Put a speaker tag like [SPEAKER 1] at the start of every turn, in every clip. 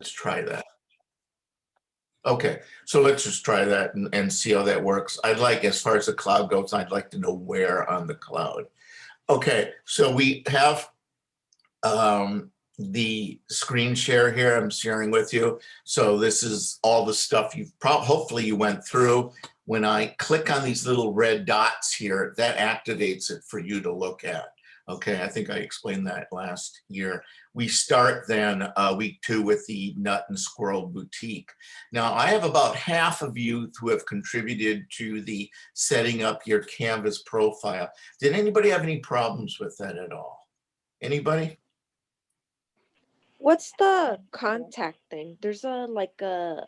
[SPEAKER 1] Let's try that. Okay, so let's just try that and see how that works. I'd like, as far as the cloud goes, I'd like to know where on the cloud. Okay, so we have the screen share here. I'm sharing with you. So this is all the stuff you've hopefully you went through. When I click on these little red dots here, that activates it for you to look at. Okay, I think I explained that last year. We start then week 2 with the Nut and Squirrel Boutique. Now, I have about half of you who have contributed to the setting up your Canvas profile. Did anybody have any problems with that at all? Anybody?
[SPEAKER 2] What's the contact thing? There's a like a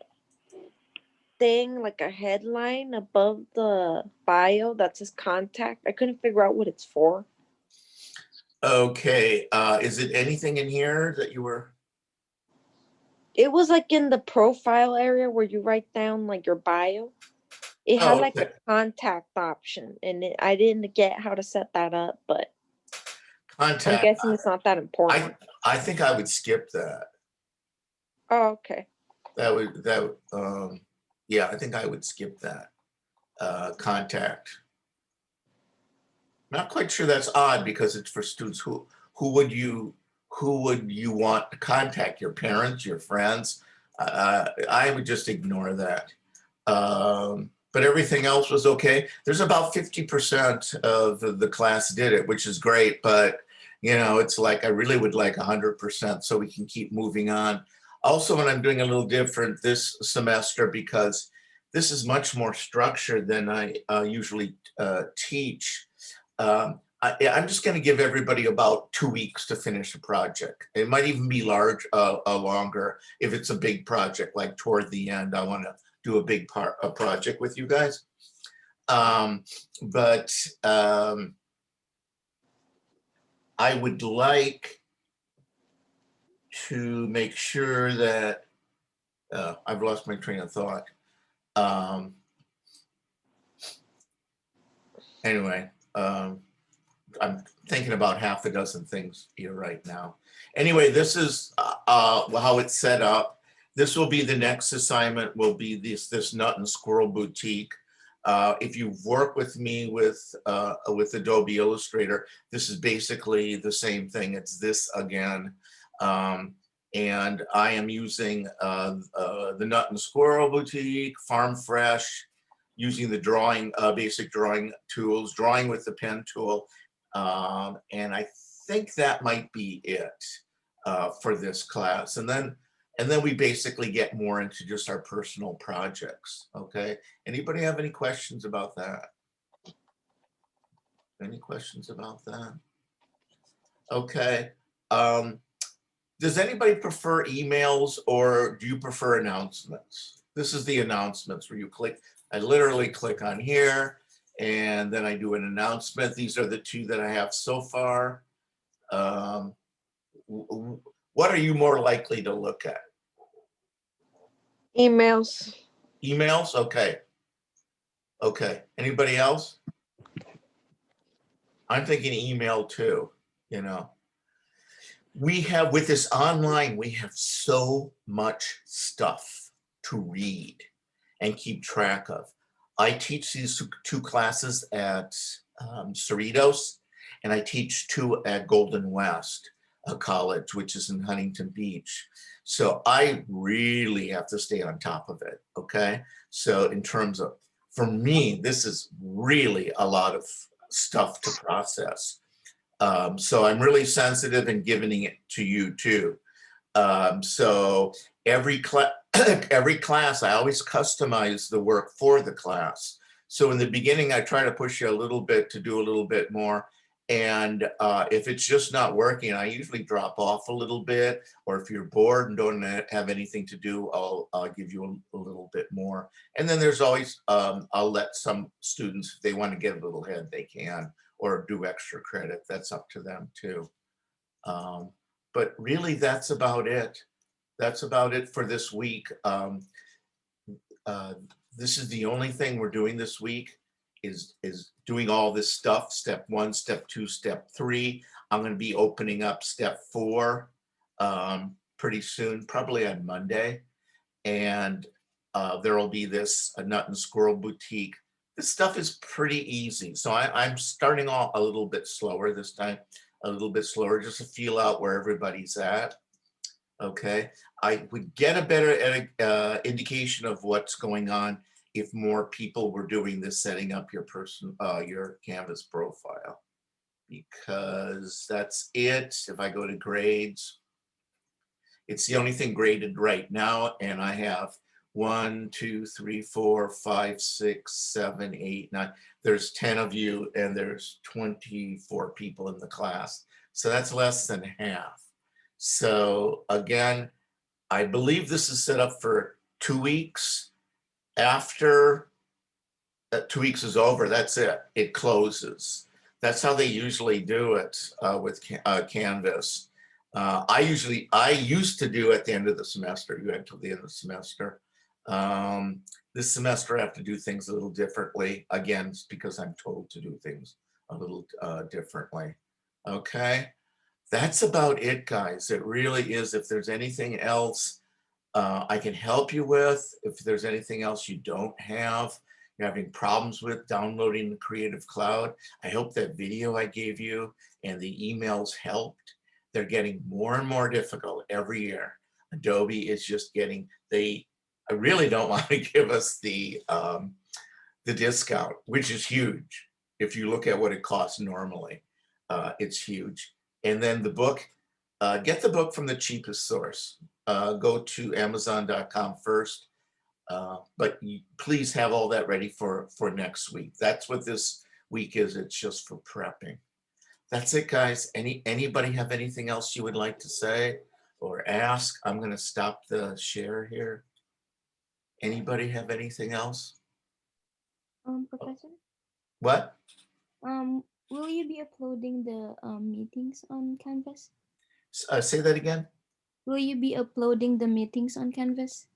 [SPEAKER 2] thing, like a headline above the bio that says contact. I couldn't figure out what it's for.
[SPEAKER 1] Okay, is it anything in here that you were?
[SPEAKER 2] It was like in the profile area where you write down like your bio. It had
[SPEAKER 1] Oh,
[SPEAKER 2] like
[SPEAKER 1] okay.
[SPEAKER 2] a contact option, and I didn't get how to set that up, but I'm
[SPEAKER 1] Contact.
[SPEAKER 2] guessing it's not that important.
[SPEAKER 1] I think I would skip that.
[SPEAKER 2] Oh, okay.
[SPEAKER 1] Yeah, I think I would skip that. Contact. Not quite sure, that's odd because it's for students. Who would you want to contact? Your parents, your friends? I would just ignore that. But everything else was okay. There's about 50% of the class did it, which is great, but it's like I really would like 100% so we can keep moving on. Also, when I'm doing a little different this semester, because this is much more structured than I usually teach, I'm just going to give everybody about 2 weeks to finish a project. It might even be longer if it's a big project, like toward the end. I want to do a project with you guys. But I would like to make sure that I've lost my train of thought. Anyway, I'm thinking about half a dozen things here right now. Anyway, this is how it's set up. This will be the next assignment, will be this Nut and Squirrel Boutique. If you've worked with me with Adobe Illustrator, this is basically the same thing. It's this again. And I am using the Nut and Squirrel Boutique, Farm Fresh, using the basic drawing tools, drawing with the pen tool. And I think that might be it for this class. And then we basically get more into just our personal projects. Okay. Anybody have any questions about that? Any questions about that? Okay. Does anybody prefer emails or do you prefer announcements? This is the announcements where you click. I literally click on here and then I do an announcement. These are the 2 that I have so far. What are you more likely to look at?
[SPEAKER 2] Emails.
[SPEAKER 1] Emails? Okay. Okay. Anybody else? I'm thinking email too, We have, with this online, we have so much stuff to read and keep track of. I teach these 2 classes at Cerritos, and I teach 2 at Golden West College, which is in Huntington Beach. So I really have to stay on top of it, okay? So in terms of, for me, this is really a lot of stuff to process. So I'm really sensitive and giving it to you too. So every class, I always customize the work for the class. So in the beginning, I try to push you a little bit to do a little bit more. And if it's just not working, I usually drop off a little bit, or if you're bored and don't have anything to do, I'll give you a little bit more. And then there's always, I'll let some students, if they want to get a little ahead, they can, or do extra credit. That's up to them too. But really, that's about it. That's about it for this week. This is the only thing we're doing this week is doing all this stuff. Step 1, step 2, step 3. I'm going to be opening up step 4 pretty soon, probably on Monday. And there will be this a Nut and Squirrel Boutique. This stuff is pretty easy. So I'm starting off a little bit slower this time, a little bit slower, just to feel out where everybody's at. Okay, I would get a better indication of what's going on if more people were doing this, setting up your Canvas profile, because that's it. If I go to grades, it's the only thing graded right now, and I have 1, 2, 3, 4, 5, 6, 7, 8, 9. There's 10 of you, and there's 24 people in the class, so that's less than half. So again, I believe this is set up for 2 weeks. After 2 weeks is over, that's it. It closes. That's how they usually do it with Canvas. I used to do at the end of the semester. You had till the end of the semester. This semester I have to do things a little differently. Again, it's because I'm told to do things a little differently. Okay. That's about it, guys. It really is. If there's anything else I can help you with, if there's anything else you don't have, you're having problems with downloading the Creative Cloud, I hope that video I gave you and the emails helped. They're getting more and more difficult every year. Adobe is just getting, I really don't want to give us the discount, which is huge. If you look at what it costs normally, it's huge. And then the book, get the book from the cheapest source. Go to Amazon.com first, but please have all that ready for next week. That's what this week is. It's just for prepping. That's it, guys. Anybody have anything else you would like to say or ask? I'm going to stop the share here. Anybody have anything else?
[SPEAKER 3] Professor,
[SPEAKER 1] What?
[SPEAKER 3] will you be uploading the meetings on Canvas?
[SPEAKER 1] Say that again.
[SPEAKER 3] Will you be uploading the meetings on Canvas?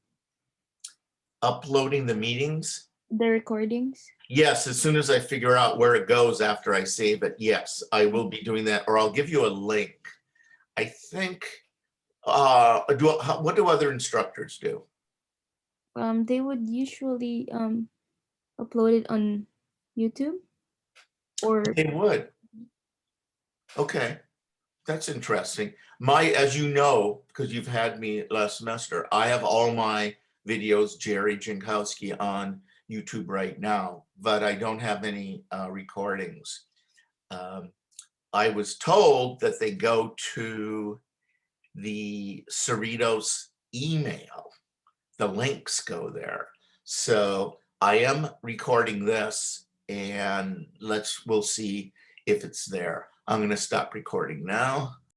[SPEAKER 1] Uploading the meetings?
[SPEAKER 3] The recordings?
[SPEAKER 1] Yes, as soon as I figure out where it goes after I save it, yes, I will be doing that, or I'll give you a link. I think, what do other instructors do?
[SPEAKER 3] They would usually upload it on YouTube or
[SPEAKER 1] They would. Okay, that's interesting. As you know, because you've had me last semester, I have all my videos, Jerry Jankowski, on YouTube right now, but I don't have any recordings. I was told that they go to the Cerritos email. The links go there. So I am recording this, and we'll see if it's there. I'm going to stop recording now.